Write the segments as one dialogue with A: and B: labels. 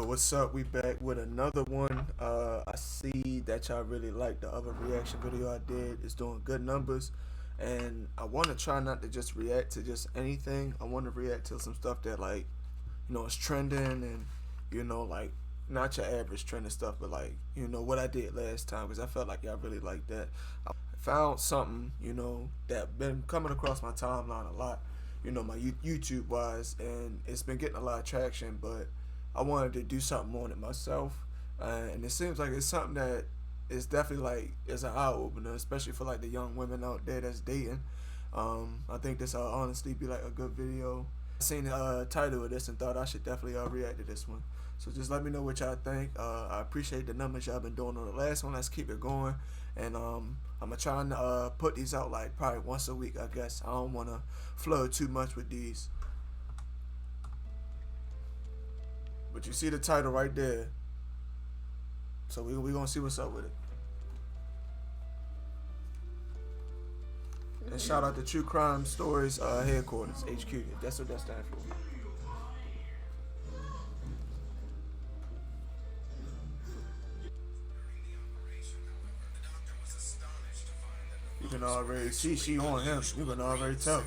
A: What's up? We back with another one. I see that y'all really like the other reaction video I did. It's doing good numbers, and I want to try not to just react to just anything. I want to react to some stuff that is trending, and like not your average trending stuff, but what I did last time, because I felt like y'all really liked that. I found something that been coming across my timeline a lot, my YouTube wise, and it's been getting a lot of traction, but I wanted to do something on it myself, and it seems like it's something that is definitely is an eye opener, especially for the young women out there that's dating. I think this honestly be a good video. I seen the title of this and thought I should definitely react to this one. So just let me know what y'all think. I appreciate the numbers y'all been doing on the last one. Let's keep it going, and I'm gonna try and put these out probably once a week. I guess I don't wanna flood too much with these. But you see the title right there. So we gonna see what's up with it. And shout out to True Crime Stories headquarters, HQ. That's what that stands for. You can already see she on him. You can already tell.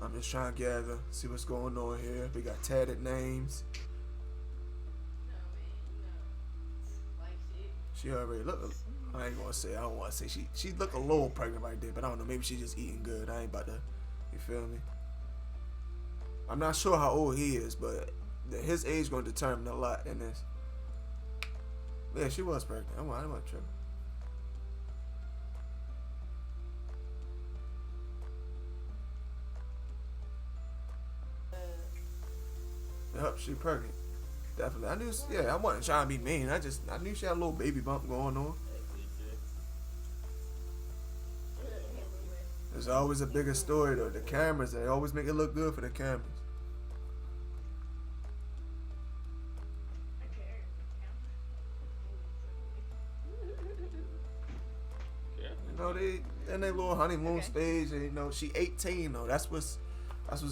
A: I'm just trying to gather, see what's going on here. We got tatted names. She already look. I ain't gonna say. I don't want to say she look a little pregnant right there, but I don't know. Maybe she just eating good. I ain't about to. You feel me? I'm not sure how old he is, but his age gonna determine a lot in this. Yeah, she was pregnant. I wasn't tripping. Yep, she pregnant. Definitely. I knew. Yeah, I wasn't trying to be mean. I knew she had a little baby bump going on. There's always a bigger story though. The cameras, they always make it look good for the cameras. They in their little honeymoon stage, and she 18 though. That's what's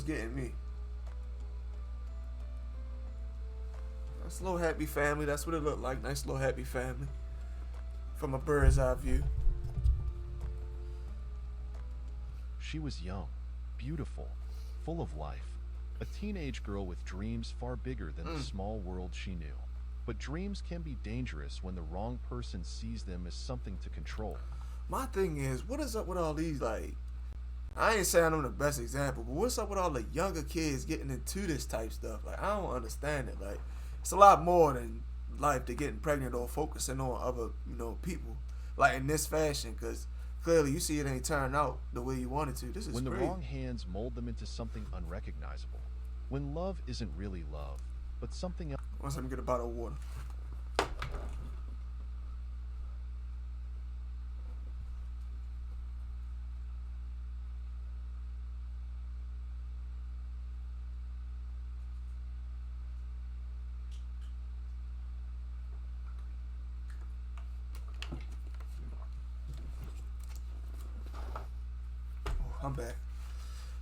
A: getting me. Nice little happy family. That's what it looked like. Nice little happy family from a bird's eye view.
B: She was young, beautiful, full of life. A teenage girl with dreams far bigger than the small world she knew. But dreams can be dangerous when the wrong person sees them as something to control.
A: My thing is, what is up with all these, I ain't saying I'm the best example, but what's up with all the younger kids getting into this type stuff? I don't understand it. It's a lot more than life to getting pregnant or focusing on other, people, in this fashion, because clearly you see it ain't turning out the way you wanted to. This is
B: when the
A: crazy.
B: wrong hands mold them into something unrecognizable. When love isn't really love, but something else.
A: Once I'm get a bottle of water. I'm back.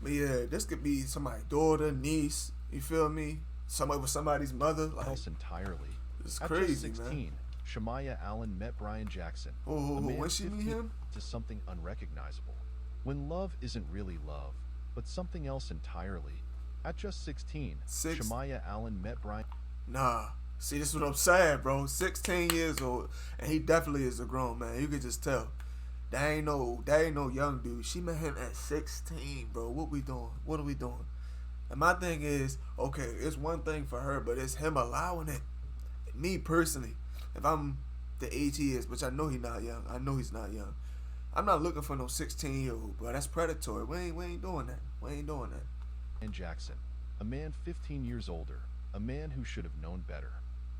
A: But yeah, this could be somebody's daughter, niece, you feel me? Somebody with somebody's mother.
B: Else entirely.
A: It's
B: At
A: crazy,
B: just 16,
A: man.
B: Shemaya Allen met Brian Jackson.
A: When she meet him?
B: To something unrecognizable. When love isn't really love, but something else entirely. At just 16, Shemaya Allen met Brian.
A: Nah. See, this is what I'm saying, bro. 16 years old, and he definitely is a grown man. You can just tell. That ain't no young dude. She met him at 16, bro. What we doing? What are we doing? And my thing is, okay, it's one thing for her, but it's him allowing it. Me personally, if I'm the age he is, which I know he's not young. I know he's not young. I'm not looking for no 16-year-old, bro. That's predatory. We ain't doing that. We ain't doing that.
B: And Jackson, a man 15 years older, a man who should have known better.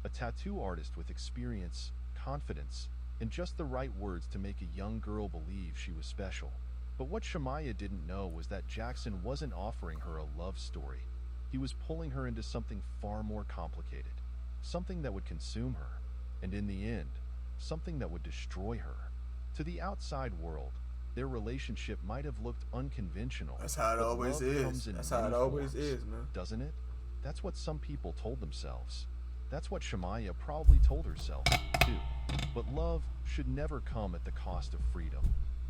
B: A tattoo artist with experience, confidence, and just the right words to make a young girl believe she was special. But what Shemaya didn't know was that Jackson wasn't offering her a love story. He was pulling her into something far more complicated, something that would consume her, and in the end, something that would destroy her. To the outside world, Their relationship might have looked unconventional,
A: That's how it
B: but
A: always
B: love
A: is.
B: comes in
A: That's how
B: many
A: it always
B: forms,
A: is, man.
B: doesn't it? That's what some people told themselves. That's what Shemaya probably told herself, too. But love should never come at the cost of freedom.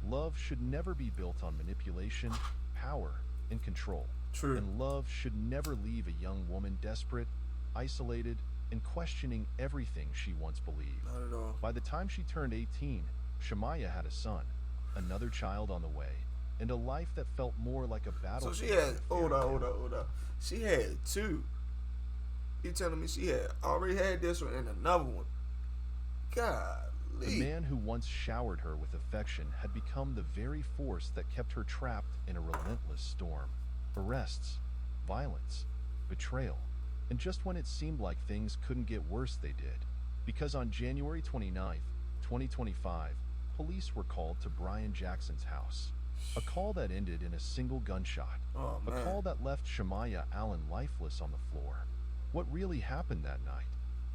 B: Love should never be built on manipulation, power, and control.
A: True.
B: And love should never leave a young woman desperate, isolated, and questioning everything she once believed.
A: Not at all.
B: By the time she turned 18, Shemaya had a son, another child on the way, and a life that felt more like a
A: So
B: battlefield.
A: she had, hold up. She had two. You telling me she had already had this one and another one? Golly.
B: The man who once showered her with affection had become the very force that kept her trapped in a relentless storm. Arrests, violence, betrayal, and just when it seemed like things couldn't get worse, they did. Because on January 29th, 2025, police were called to Brian Jackson's house. A call that ended in a single gunshot.
A: Oh,
B: A
A: man.
B: call that left Shemaya Allen lifeless on the floor. What really happened that night?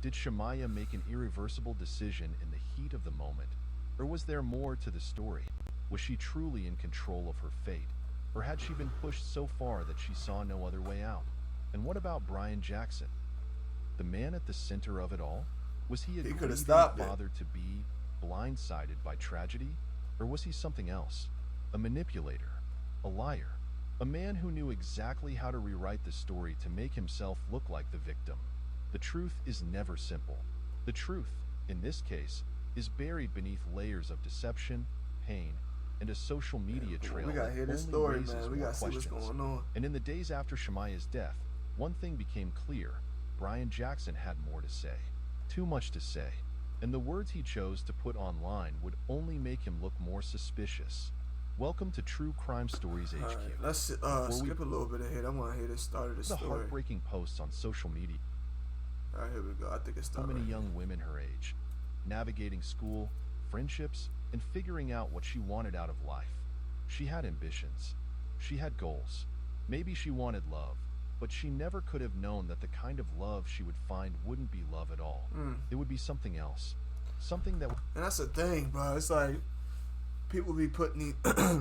B: Did Shemaya make an irreversible decision in the heat of the moment? Or was there more to the story? Was she truly in control of her fate? Or had she been pushed so far that she saw no other way out? And what about Brian Jackson? The man at the center of it all? Was he a
A: He coulda
B: grieving
A: stopped it.
B: father to be, blindsided by tragedy? Or was he something else? A manipulator? A liar? A man who knew exactly how to rewrite the story to make himself look like the victim? The truth is never simple. The truth, in this case, is buried beneath layers of deception, pain, and a social media trail
A: We gotta
B: that
A: hear this
B: only
A: story,
B: raises
A: man. We
B: more
A: gotta see what's
B: questions.
A: going on.
B: And in the days after Shemaya's death, one thing became clear. Brian Jackson had more to say. Too much to say. And the words he chose to put online would only make him look more suspicious. Welcome to True Crime Stories HQ.
A: All right, let's
B: Before we
A: skip a little bit ahead. I want to hear the start of the
B: the
A: story.
B: heartbreaking posts on social media.
A: All right, here we go. I think it's
B: So
A: starting.
B: many
A: right
B: young
A: here.
B: women her age, navigating school, friendships, and figuring out what she wanted out of life. She had ambitions. She had goals. Maybe she wanted love, but she never could have known that the kind of love she would find wouldn't be love at all. It would be something else. Something that
A: And that's the thing, bro. It's like people be putting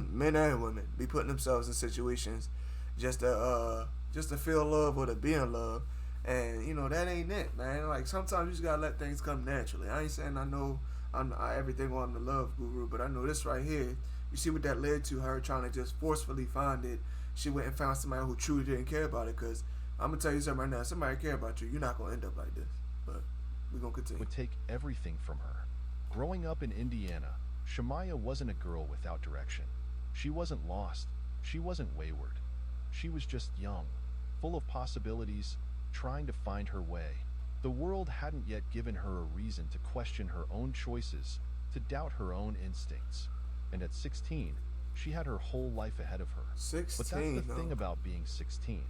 A: men and women be putting themselves in situations just to feel love or to be in love, and you know that ain't it, man. Like sometimes you just gotta let things come naturally. I ain't saying I know everything on the love guru, but I know this right here. You see what that led to her trying to just forcefully find it. She went and found somebody who truly didn't care about it. Cause I'm gonna tell you something right now. Somebody care about you, you're not gonna end up like this. But we're gonna continue.
B: would take everything from her. Growing up in Indiana, Shemaya wasn't a girl without direction. She wasn't lost. She wasn't wayward. She was just young, full of possibilities, trying to find her way. The world hadn't yet given her a reason to question her own choices, to doubt her own instincts. And at 16, she had her whole life ahead of her.
A: 16.
B: But that's the
A: though.
B: thing about being 16.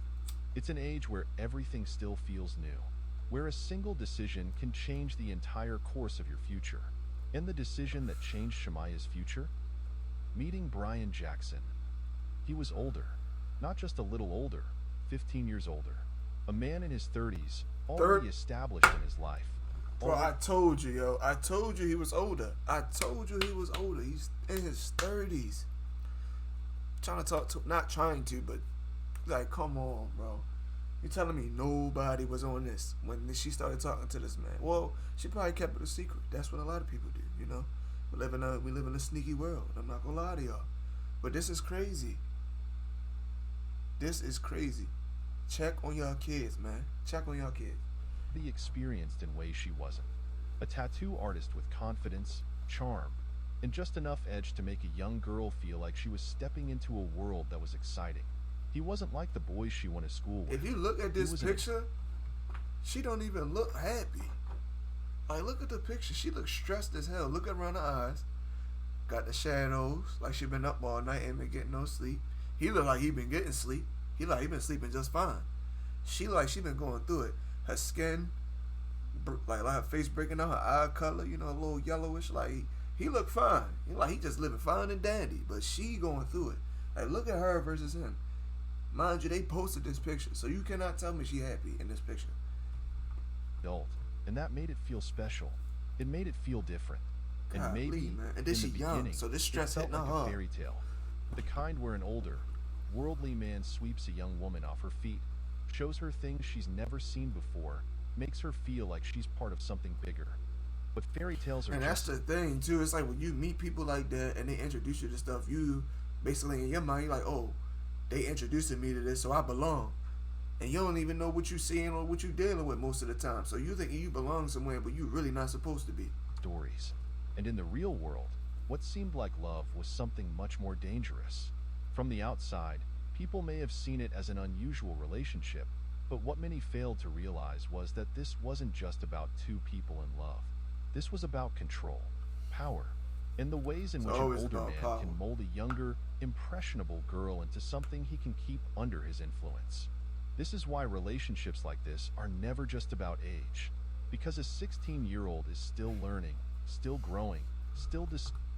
B: It's an age where everything still feels new, where a single decision can change the entire course of your future. And the decision that changed Shemaya's future? Meeting Brian Jackson. He was older, not just a little older, 15 years older. A man in his 30s, already established in his life.
A: Bro, I told you, yo. I told you he was older. I told you he was older. He's in his 30s. Trying to talk to, not trying to, but like, come on, bro. You telling me nobody was on this when she started talking to this man? Well, she probably kept it a secret. That's what a lot of people do, you know. We live in a sneaky world. I'm not gonna lie to y'all, but this is crazy. This is crazy. Check on y'all kids, man. Check on y'all kids.
B: Be experienced in ways she wasn't. A tattoo artist with confidence, charm, and just enough edge to make a young girl feel like she was stepping into a world that was exciting. He wasn't like the boys she went to school with.
A: If you look at
B: He
A: this
B: was
A: picture, she don't even look happy. Like, look at the picture. She looks stressed as hell. Look around her eyes. Got the shadows, like she been up all night and been getting no sleep. He look like he been getting sleep. He like he been sleeping just fine. She like she been going through it. Her skin, like her face breaking out, her eye color, you know, a little yellowish. Like he look fine. He just living fine and dandy. But she going through it. Like, look at her versus him. Mind you, they posted this picture, so you cannot tell me she happy in this picture.
B: adult, and that made it feel special. It made it feel different. And
A: Golly,
B: maybe,
A: man. And then
B: in
A: she
B: the
A: young,
B: beginning,
A: so this
B: it
A: stress
B: felt
A: hitting her
B: like a
A: hard.
B: fairy tale. The kind where an older, worldly man sweeps a young woman off her feet, shows her things she's never seen before, makes her feel like she's part of something bigger. But fairy tales are
A: And that's
B: just
A: the thing too. It's like when you meet people like that and they introduce you to stuff, you basically in your mind you're like, oh, they introducing me to this, so I belong. And you don't even know what you seeing or what you dealing with most of the time. So you think you belong somewhere, but you really not supposed to be.
B: stories. And in the real world, what seemed like love was something much more dangerous. From the outside, people may have seen it as an unusual relationship, but what many failed to realize was that this wasn't just about two people in love. This was about control, power, and the ways in
A: It's
B: which an
A: always
B: older
A: about
B: man
A: power.
B: can mold a younger, impressionable girl into something he can keep under his influence. This is why relationships like this are never just about age, because a 16-year-old is still learning, still growing, still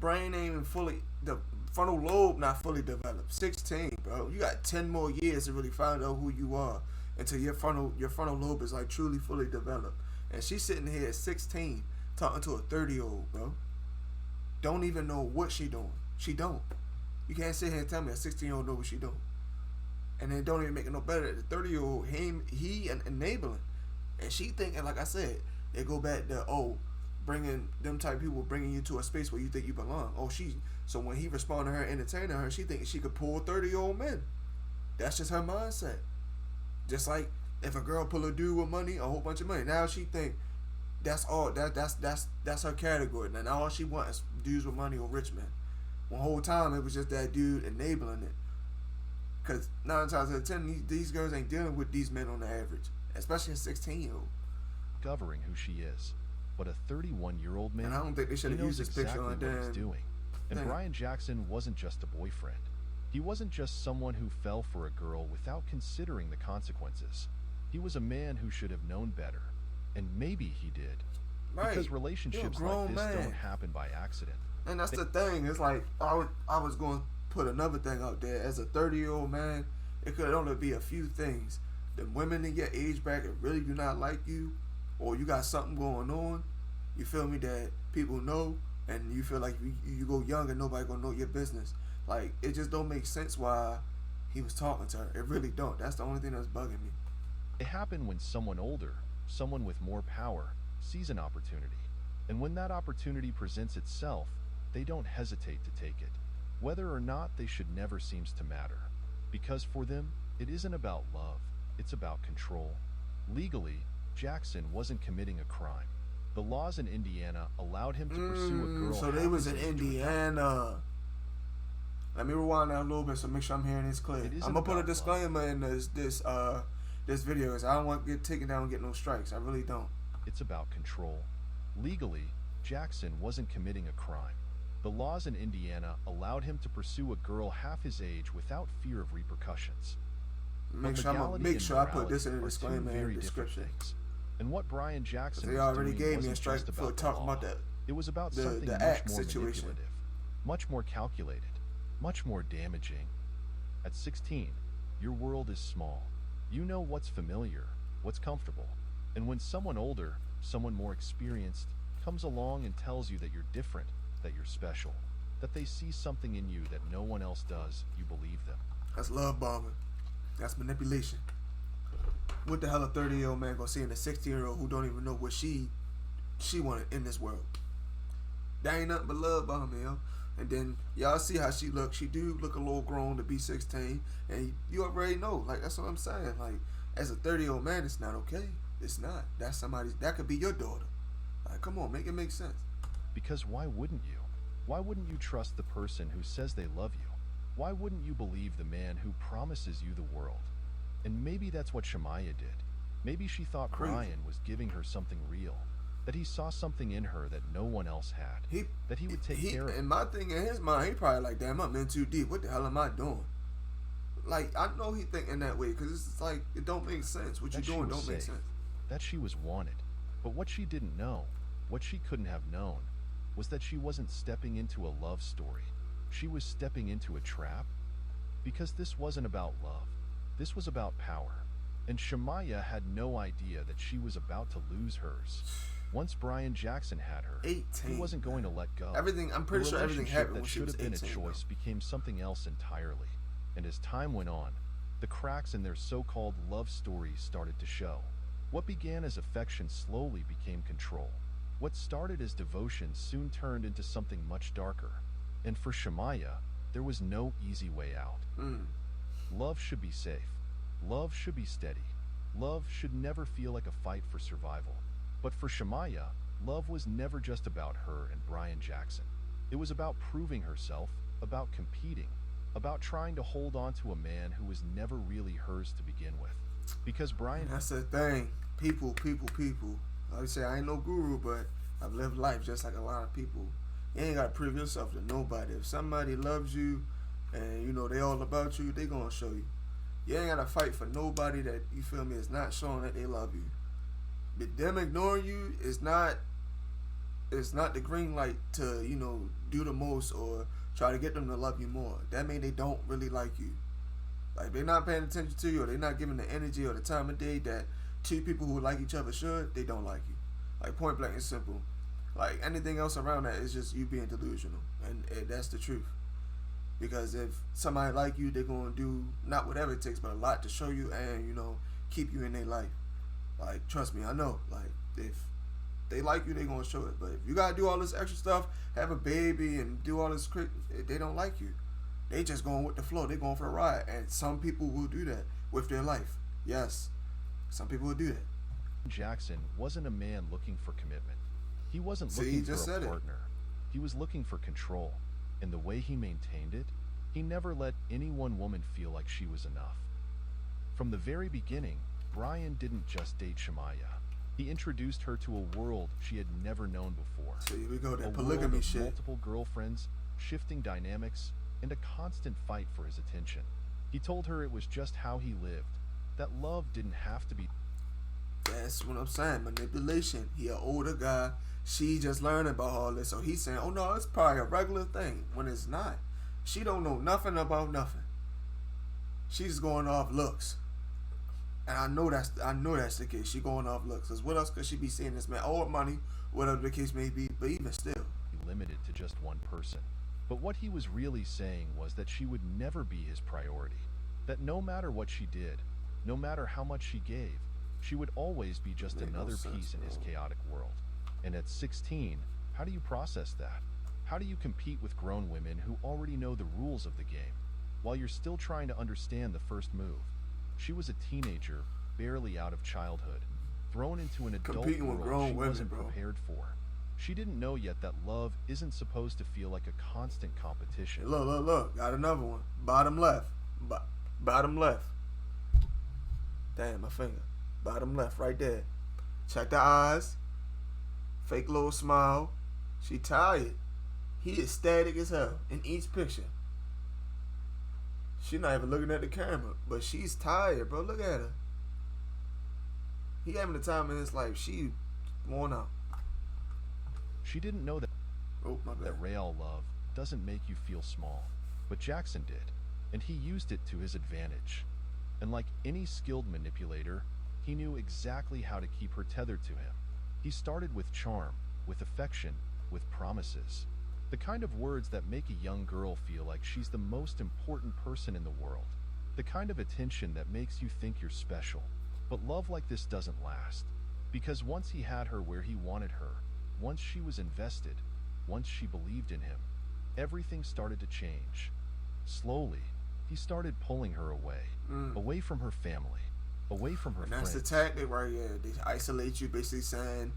A: Brain ain't even fully, the frontal lobe not fully developed. 16, bro. You got 10 more years to really find out who you are until your frontal lobe is like truly fully developed. And she's sitting here at 16 talking to a 30-year-old, bro. Don't even know what she doing. She don't. You can't sit here and tell me a 16-year-old know what she doing. And then don't even make it no better. The 30-year-old, he enabling. And she thinking, like I said, it go back to, oh, bringing them type of people, bringing you to a space where you think you belong. Oh, so when he respond to her, entertaining her, she thinking she could pull 30-year-old men. That's just her mindset. Just like if a girl pull a dude with money, a whole bunch of money, now she think that's all. That's her category. Now all she wants is dudes with money or rich men. One whole time it was just that dude enabling it. Cause 9 times out of 10, these girls ain't dealing with these men on the average, especially a 16-year-old.
B: discovering who she is. But a 31-year-old man,
A: And I don't think they should
B: he
A: have used
B: knows
A: this picture
B: exactly
A: on
B: what he's
A: damn
B: doing. And
A: thing.
B: Brian Jackson wasn't just a boyfriend. He wasn't just someone who fell for a girl without considering the consequences. He was a man who should have known better. And maybe he did.
A: Right.
B: Because
A: You're a
B: relationships
A: grown
B: like this
A: man.
B: don't happen by accident.
A: And that's the thing. It's like I was going to put another thing out there. As a 30-year-old man, it could only be a few things. The women in your age bracket really do not like you, or you got something going on. You feel me? That people know, and you feel like you go young and nobody gonna know your business. Like it just don't make sense why he was talking to her. It really don't. That's the only thing that's bugging me.
B: It happened when someone older, someone with more power, sees an opportunity. And when that opportunity presents itself, they don't hesitate to take it. Whether or not they should never seems to matter. Because for them, it isn't about love, it's about control. Legally, Jackson wasn't committing a crime. The laws in Indiana allowed him to pursue a girl.
A: So they
B: half
A: was
B: his
A: in
B: age without-
A: Indiana. Let me rewind that a little bit so make sure I'm hearing this clear.
B: It isn't
A: I'm gonna put a
B: about
A: disclaimer in this video because I don't want to get taken down and get no strikes. I really don't.
B: It's about control. Legally, Jackson wasn't committing a crime. The laws in Indiana allowed him to pursue a girl half his age without fear of repercussions.
A: Make
B: But
A: sure
B: legality
A: I
B: and
A: put
B: morality
A: this in the
B: are two
A: disclaimer
B: very
A: and
B: different
A: description.
B: things. And what Brian Jackson
A: They
B: was
A: already
B: doing
A: gave me a
B: wasn't
A: strike
B: just
A: for
B: about the
A: talking
B: law.
A: about that.
B: It was about
A: the
B: something much
A: act
B: more
A: situation.
B: manipulative, much more calculated, much more damaging. At 16, your world is small. You know what's familiar, what's comfortable. And when someone older, someone more experienced, comes along and tells you that you're different, that you're special, that they see something in you that no one else does, you believe them.
A: That's love bombing. That's manipulation. What the hell a 30-year-old man gonna see in a 16-year-old who don't even know what she wanted in this world? That ain't nothing but love bombing, yo. And then y'all see how she look. She do look a little grown to be 16, and you already know. Like that's what I'm saying. Like as a 30-year-old man, it's not okay. It's not. That's somebody's. That could be your daughter. Like come on, make it make sense.
B: Because why wouldn't you? Why wouldn't you trust the person who says they love you? Why wouldn't you believe the man who promises you the world? And maybe that's what Shemaiah did. Maybe she thought
A: Crazy.
B: Brian was giving her something real, that he saw something in her that no one else had, that he would take care of.
A: And my thing in his mind, he probably like, damn, I'm in too deep. What the hell am I doing? Like I know he thinking that way because it's like it don't make sense. What you
B: That she
A: doing
B: was
A: don't make
B: safe,
A: sense.
B: that she was wanted. But what she didn't know, what she couldn't have known, was that she wasn't stepping into a love story. She was stepping into a trap. Because this wasn't about love. This was about power. And Shemaiah had no idea that she was about to lose hers. Once Brian Jackson had her,
A: 18.
B: he wasn't going to let go.
A: Everything. I'm
B: The
A: pretty sure everything
B: relationship
A: happened
B: that
A: when she
B: should
A: was
B: have been
A: 18.
B: a choice
A: Though.
B: became something else entirely. And as time went on, the cracks in their so-called love stories started to show. What began as affection slowly became control. What started as devotion soon turned into something much darker. And for Shemaya, there was no easy way out. Love should be safe. Love should be steady. Love should never feel like a fight for survival. But for Shemaya, love was never just about her and Brian Jackson. It was about proving herself, about competing, about trying to hold on to a man who was never really hers to begin with. Because Brian...
A: That's the thing. People. Like I say, I ain't no guru, but I've lived life just like a lot of people. You ain't gotta prove yourself to nobody. If somebody loves you and you know they all about you, they gonna show you. You ain't gotta fight for nobody that, you feel me, is not showing that they love you. But them ignoring you is not the green light to, you know, do the most or try to get them to love you more. That means they don't really like you. Like, they're not paying attention to you, or they're not giving the energy or the time of day that two people who like each other should, they don't like you. Like, point blank and simple. Like, anything else around that is just you being delusional. And that's the truth. Because if somebody like you, they're going to do not whatever it takes, but a lot to show you and, you know, keep you in their life. Like, trust me, I know. Like, if they like you, they're going to show it. But if you got to do all this extra stuff, have a baby and do all this crazy, they don't like you. They just going with the flow. They going for a ride. And some people will do that with their life. Yes. Some people will do that.
B: Jackson wasn't a man looking for commitment. He wasn't looking for a partner. He was looking for control. And the way he maintained it, he never let any one woman feel like she was enough. From the very beginning, Brian didn't just date Shemaya. He introduced her to a world she had never known before.
A: So here we go, that
B: a
A: polygamy
B: world of
A: shit.
B: Multiple girlfriends, shifting dynamics, and a constant fight for his attention. He told her it was just how he lived, that love didn't have to be...
A: That's what I'm saying, manipulation. He an older guy. She just learning about all this. So he's saying, oh no, it's probably a regular thing. When it's not. She don't know nothing about nothing. She's going off looks. And I know that's the case. She going off looks. Cause what else could she be seeing this man? Or money, whatever the case may be. But even still.
B: Limited to just one person. But what he was really saying was that she would never be his priority. That no matter what she did, no matter how much she gave, she would always be just another piece in his chaotic world. And at 16, how do you process that? How do you compete with grown women who already know the rules of the game, while you're still trying to understand the first move? She was a teenager, barely out of childhood, thrown into an adult world she wasn't prepared for. She didn't know yet that love isn't supposed to feel like a constant competition.
A: Look. Got another one. Bottom left. Bottom left. Damn, my finger. Bottom left, right there. Check the eyes. Fake little smile. She tired. He is static as hell in each picture. She not even looking at the camera, but she's tired, bro. Look at her. He having the time in his life. She worn out.
B: She didn't know that, that real love doesn't make you feel small, but Jackson did, and he used it to his advantage. And like any skilled manipulator, he knew exactly how to keep her tethered to him. He started with charm, with affection, with promises. The kind of words that make a young girl feel like she's the most important person in the world. The kind of attention that makes you think you're special. But love like this doesn't last. Because once he had her where he wanted her, once she was invested, once she believed in him, everything started to change. Slowly, he started pulling her away. Away from her family. Away from her friends.
A: That's the tactic right here. They isolate you, basically saying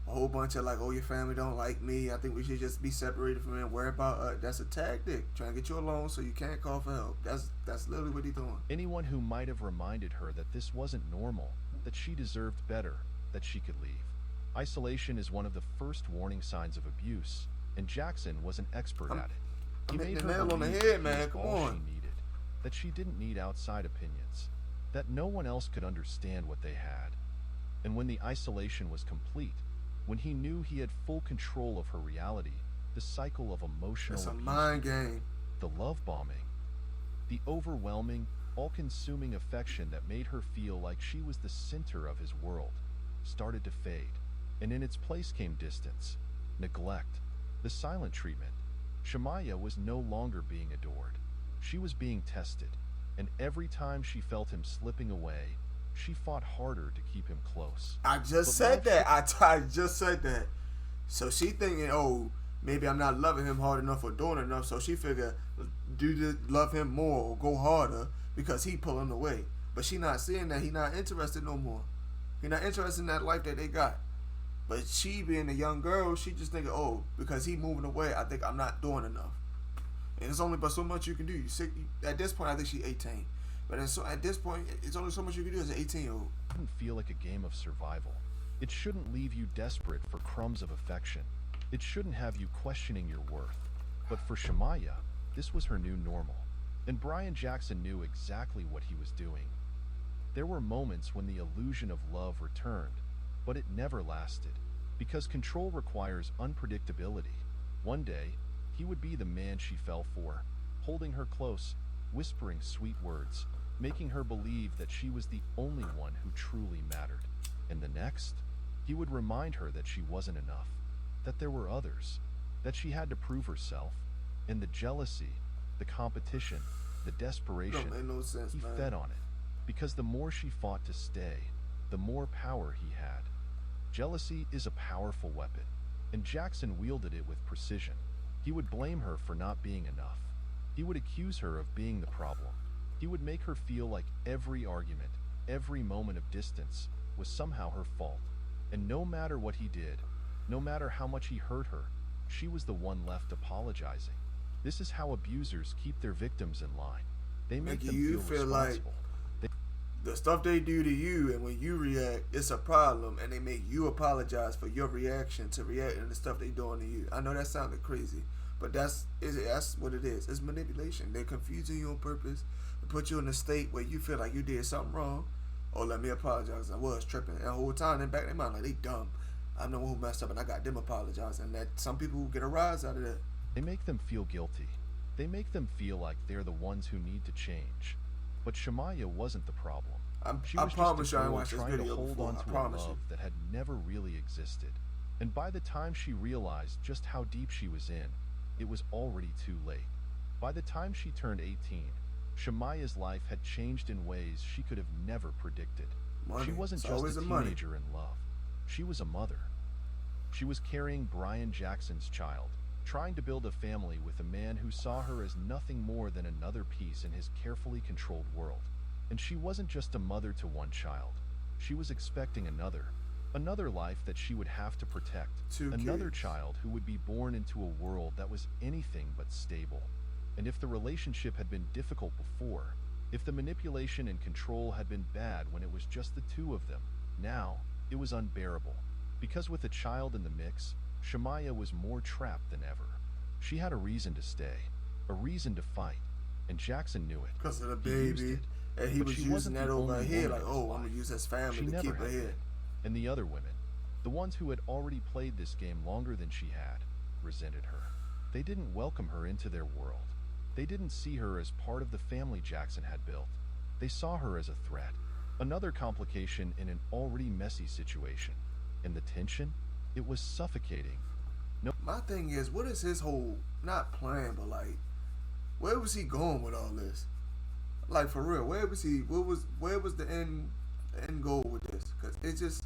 A: a whole bunch of like, oh, your family don't like me. I think we should just be separated from them. Worry about us. That's a tactic. Trying to get you alone so you can't call for help. That's literally what he's doing.
B: Anyone who might have reminded her that this wasn't normal, that she deserved better, that she could leave. Isolation is one of the first warning signs of abuse, and Jackson was an expert at it. He made her
A: nail on the
B: believe
A: head, man. Come
B: all
A: on.
B: she needed, that she didn't need outside opinions, that no one else could understand what they had. And when the isolation was complete, when he knew he had full control of her reality, the cycle of emotional
A: It's a
B: abuse
A: mind game.
B: the love bombing, the overwhelming, all-consuming affection that made her feel like she was the center of his world, started to fade. and in its place came distance, neglect, the silent treatment. Shemaya was no longer being adored. She was being tested, and every time she felt him slipping away, she fought harder to keep him close.
A: I just said that. I just said that. So she thinking, oh, maybe I'm not loving him hard enough or doing enough. So she figure, love him more or go harder because he pulling away. But she not seeing that he not interested no more. He not interested in that life that they got. But she being a young girl, she just thinking, oh, because he moving away, I think I'm not doing enough. And it's only but so much you can do. At this point, I think she's 18. But at this point, it's only so much you can do as an 18-year-old.
B: It shouldn't feel like a game of survival. It shouldn't leave you desperate for crumbs of affection. It shouldn't have you questioning your worth. But for Shemaya, this was her new normal. And Brian Jackson knew exactly what he was doing. There were moments when the illusion of love returned, but it never lasted, because control requires unpredictability. One day, he would be the man she fell for, holding her close, whispering sweet words, making her believe that she was the only one who truly mattered. And the next, he would remind her that she wasn't enough, that there were others, that she had to prove herself, and the jealousy, the competition, the desperation,
A: Don't make no sense,
B: he
A: man.
B: fed on it, because the more she fought to stay, the more power he had. Jealousy is a powerful weapon, and Jackson wielded it with precision. He would blame her for not being enough. He would accuse her of being the problem. He would make her feel like every argument, every moment of distance, was somehow her fault. And no matter what he did, no matter how much he hurt her, she was the one left apologizing. This is how abusers keep their victims in line. They make them feel
A: like
B: responsible.
A: the stuff they do to you, and when you react, it's a problem, and they make you apologize for your reaction to reacting to the stuff they doing to you. I know that sounded crazy, but that's what it is. It's manipulation. They're confusing you on purpose to put you in a state where you feel like you did something wrong. Oh, let me apologize. I was tripping. And the whole time, in back in their mind, like, they dumb. I'm the one who messed up, and I got them apologizing. And that some people get a rise out of that.
B: They make them feel guilty. They make them feel like they're the ones who need to change. But Shemaya wasn't the problem. She
A: I
B: was
A: promise
B: just
A: you
B: a
A: I ain't
B: girl
A: watched this
B: trying to
A: video
B: hold
A: before.
B: on
A: I
B: to a
A: promise
B: love
A: you.
B: that had never really existed. And by the time she realized just how deep she was in, it was already too late. By the time she turned 18, Shemaya's life had changed in ways she could have never predicted.
A: Money.
B: She wasn't
A: It's
B: just
A: always
B: a
A: the money.
B: teenager in love. She was a mother. She was carrying Brian Jackson's child, trying to build a family with a man who saw her as nothing more than another piece in his carefully controlled world. And she wasn't just a mother to one child. She was expecting another life that she would have to protect, another child who would be born into a world that was anything but stable. And if the relationship had been difficult before, if the manipulation and control had been bad when it was just the two of them, now it was unbearable. Because with a child in the mix, Shemaya was more trapped than ever. She had a reason to stay, a reason to fight, and Jackson knew it.
A: Because of the
B: He used
A: baby.
B: it.
A: And he
B: But
A: was
B: she
A: using
B: wasn't
A: that
B: the
A: over
B: only
A: here,
B: woman
A: like,
B: in his
A: oh, I'm
B: life.
A: going to use his family
B: She
A: to
B: never
A: keep her
B: had
A: here.
B: been. And the other women, the ones who had already played this game longer than she had, resented her. They didn't welcome her into their world. They didn't see her as part of the family Jackson had built. They saw her as a threat, another complication in an already messy situation. And the tension? It was suffocating. No.
A: My thing is, what is his whole, not plan, but like, where was he going with all this? Like, for real, where was the end goal with this? Because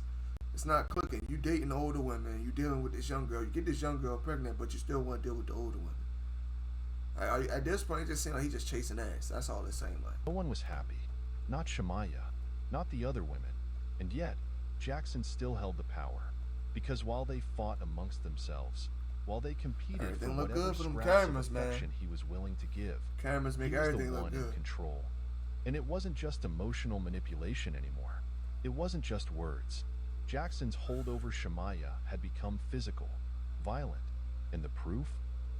A: it's not clicking. You dating older women, you dealing with this young girl, you get this young girl pregnant, but you still want to deal with the older women. At this point, it just seems like he's just chasing ass. That's all it seemed like.
B: No one was happy. Not Shemaya, not the other women. And yet, Jackson still held the power. Because while they fought amongst themselves, while they competed
A: Everything
B: for
A: look
B: whatever
A: good for them
B: scraps
A: cameras,
B: of
A: man.
B: affection he was willing to give,
A: Cameras make
B: he was
A: everything
B: the
A: look
B: one in
A: good.
B: control. And it wasn't just emotional manipulation anymore. It wasn't just words. Jackson's hold over Shemaya had become physical, violent. And the proof?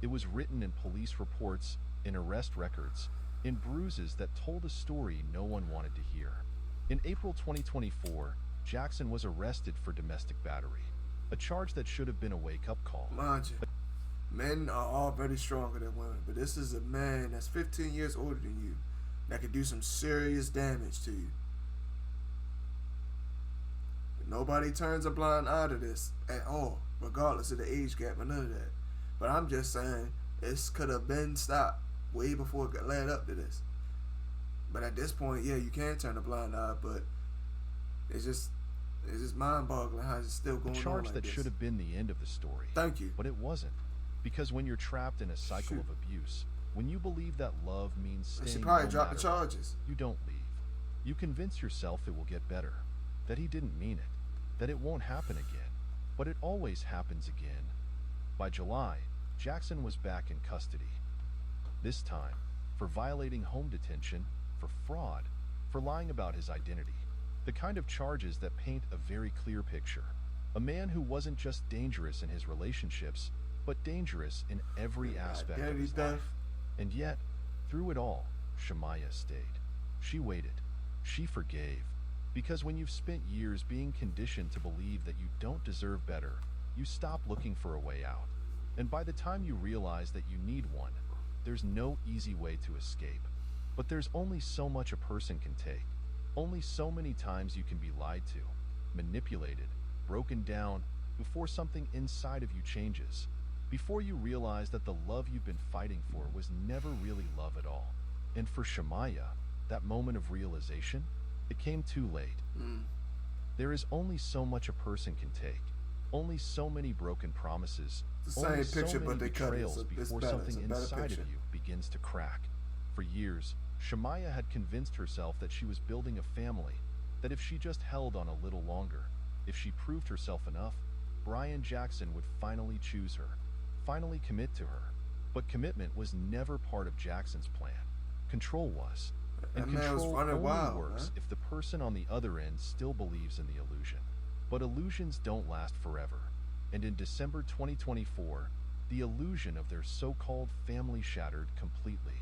B: It was written in police reports, in arrest records, in bruises that told a story no one wanted to hear. In April 2024, Jackson was arrested for domestic battery, a charge that should have been a wake-up call.
A: Mind you, men are all very stronger than women, but this is a man that's 15 years older than you that could do some serious damage to you. Nobody turns a blind eye to this at all, regardless of the age gap or none of that. But I'm just saying, this could have been stopped way before it led up to this. But at this point, yeah, you can turn a blind eye, but it's just mind-boggling how it's still
B: A
A: going on
B: charge
A: like
B: that
A: this.
B: should have been the end of the story.
A: Thank you.
B: But it wasn't. Because when you're trapped in a cycle
A: Shoot.
B: of abuse, when you believe that love means
A: And she
B: staying
A: probably
B: no
A: dropped the
B: matter what,
A: charges.
B: you don't leave. You convince yourself it will get better, that he didn't mean it, that it won't happen again. But it always happens again. By July, Jackson was back in custody. This time, for violating home detention, for fraud, for lying about his identity. The kind of charges that paint a very clear picture. A man who wasn't just dangerous in his relationships, but dangerous in every aspect of
A: Identity
B: his
A: theft.
B: life. And yet, through it all, Shamaya stayed. She waited. She forgave. Because when you've spent years being conditioned to believe that you don't deserve better, you stop looking for a way out. And by the time you realize that you need one, there's no easy way to escape. But there's only so much a person can take. Only so many times you can be lied to, manipulated, broken down, before something inside of you changes. Before you realize that the love you've been fighting for was never really love at all. And for Shamaya, that moment of realization, it came too late. There is only so much a person can take. Only so many broken promises.
A: It's the
B: Only
A: same picture,
B: so many
A: but they cut it.
B: betrayals
A: It's
B: before
A: better.
B: something
A: It's a better
B: inside
A: picture.
B: of you begins to crack. For years, Shamaya had convinced herself that she was building a family, that if she just held on a little longer, if she proved herself enough, Brian Jackson would finally choose her, finally commit to her. But commitment was never part of Jackson's plan. Control was. And
A: That man was
B: control
A: running
B: only
A: wild,
B: works
A: man.
B: if the person on the other end still believes in the illusion. But illusions don't last forever. And in December 2024, the illusion of their so-called family shattered completely.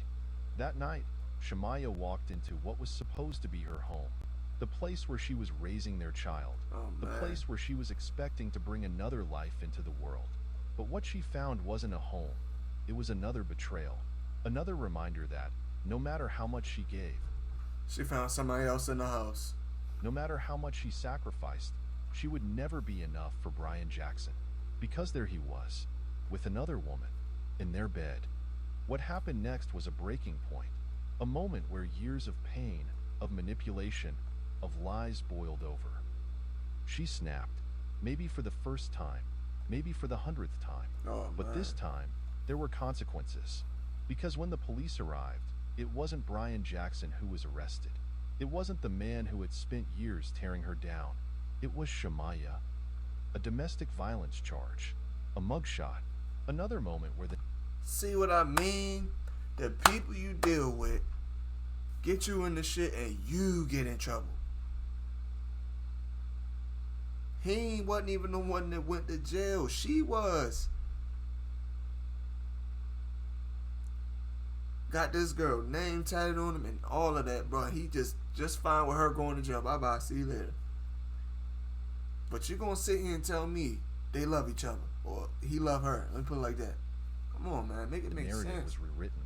B: That night, Shamaya walked into what was supposed to be her home, the place where she was raising their child,
A: Oh,
B: the
A: man.
B: place where she was expecting to bring another life into the world. But what she found wasn't a home. It was another betrayal, another reminder that, no matter how much she gave,
A: She found somebody else in the house.
B: no matter how much she sacrificed, she would never be enough for Brian Jackson. Because there he was, with another woman, in their bed. What happened next was a breaking point, a moment where years of pain, of manipulation, of lies boiled over. She snapped, maybe for the first time, maybe for the 100th time.
A: Oh,
B: But
A: man.
B: this time, there were consequences. Because when the police arrived, it wasn't Brian Jackson who was arrested. It wasn't the man who had spent years tearing her down. It was Shamaya. A domestic violence charge. A mugshot. Another moment where the
A: See what I mean? The people you deal with get you into shit and you get in trouble. He wasn't even the one that went to jail. She was. Got this girl name tatted on him and all of that, bro. He just fine with her going to jail. Bye bye. See you later. But you gonna sit here and tell me they love each other or he love her? Let me put it like that. Come on, man. Make it make
B: narrative
A: sense.
B: was rewritten.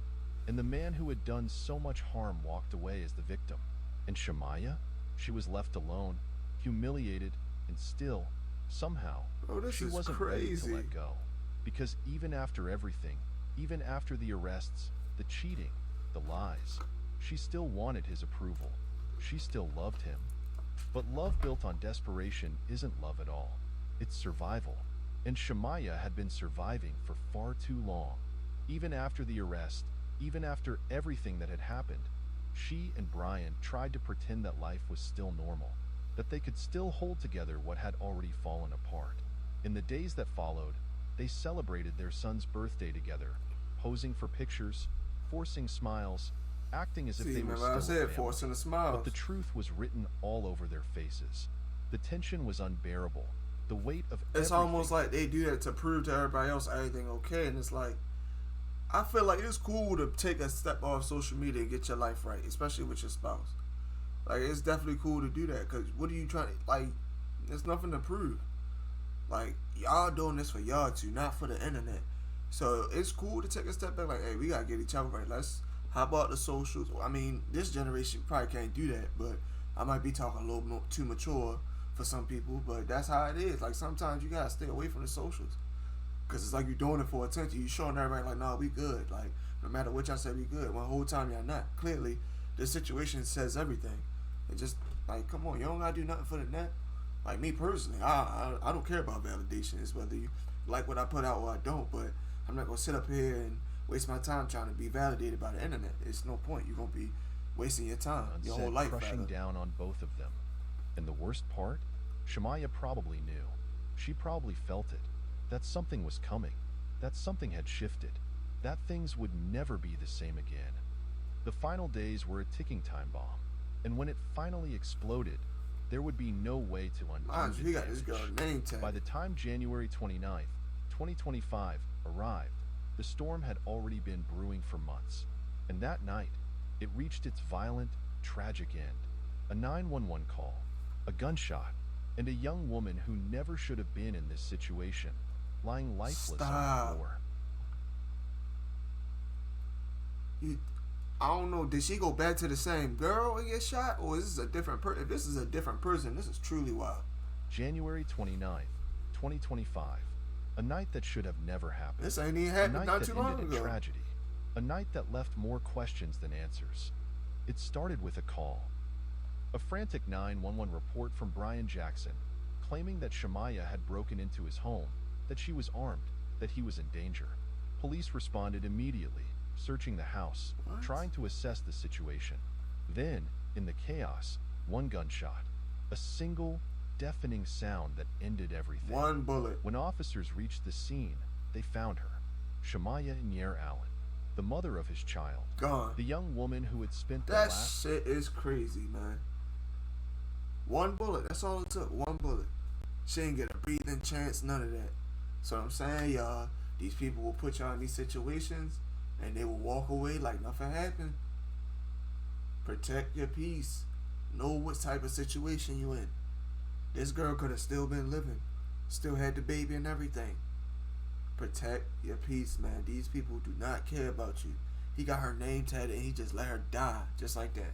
B: And the man who had done so much harm walked away as the victim. And Shamaya? She was left alone, humiliated, and still, somehow,
A: Bro, this
B: she
A: is
B: wasn't ready
A: crazy.
B: to let go. Because even after everything, even after the arrests, the cheating, the lies, she still wanted his approval. She still loved him. But love built on desperation isn't love at all. It's survival. And Shamaya had been surviving for far too long. Even after the arrest, even after everything that had happened, she and Brian tried to pretend that life was still normal, that they could still hold together what had already fallen apart. In the days that followed, they celebrated their son's birthday together, posing for pictures, forcing smiles, acting as if
A: See,
B: they were
A: remember I
B: still a
A: said
B: family.
A: forcing the smiles.
B: But the truth was written all over their faces. The tension was unbearable. The weight of
A: It's
B: everything.
A: almost like they do that to prove to everybody else everything okay, and it's like I feel like it's cool to take a step off social media and get your life right, especially with your spouse. Like it's definitely cool to do that because what are you trying to like? There's nothing to prove. Like y'all doing this for y'all two, not for the internet. So it's cool to take a step back. Like, hey, we gotta get each other right. Let's. How about the socials? I mean, this generation probably can't do that, but I might be talking a little more too mature for some people, but that's how it is. Like sometimes you gotta stay away from the socials, cause it's like you're doing it for attention. You showing everybody like, nah, we good. Like no matter what y'all say, we good. When the whole time y'all not. Clearly, this situation says everything. It just like, come on, you don't gotta do nothing for the net. Like me personally, I don't care about validation. It's whether you like what I put out or I don't. But I'm not gonna sit up here and waste my time trying to be validated by the internet. It's no point. You're gonna be wasting your time, your whole life.
B: Crushing down on both of them. And the worst part, Shamaya probably knew. She probably felt it. That something was coming. That something had shifted. That things would never be the same again. The final days were a ticking time bomb. And when it finally exploded, there would be no way to undo the
A: You got this girl name tag.
B: By the time January 29th, 2025 arrived, the storm had already been brewing for months. And that night, it reached its violent, tragic end. A 911 call, a gunshot, and a young woman who never should have been in this situation, lying lifeless on the floor.
A: I don't know, did she go back to the same girl and get shot? Or is this a different person? If this is a different person, this is truly wild.
B: January 29th, 2025. A night that should have never happened.
A: This ain't even happened not too long ago.
B: A night that ended in tragedy. A night that left more questions than answers. It started with a call. A frantic 911 report from Brian Jackson, claiming that Shamaya had broken into his home, that she was armed, that he was in danger. Police responded immediately, searching the house, trying to assess the situation. Then, in the chaos, one gunshot. A single, deafening sound that ended everything.
A: One bullet.
B: When officers reached the scene, they found her, Shamaya Nyer Allen, the mother of his child.
A: Gone.
B: The young woman who had spent
A: that shit is crazy, man. One bullet. That's all it took. One bullet. She didn't get a breathing chance. None of that. So I'm saying, y'all, these people will put y'all in these situations, and they will walk away like nothing happened. Protect your peace. Know what type of situation you in. This girl could have still been living. Still had the baby and everything. Protect your peace, man. These people do not care about you. He got her name tatted and he just let her die. Just like that.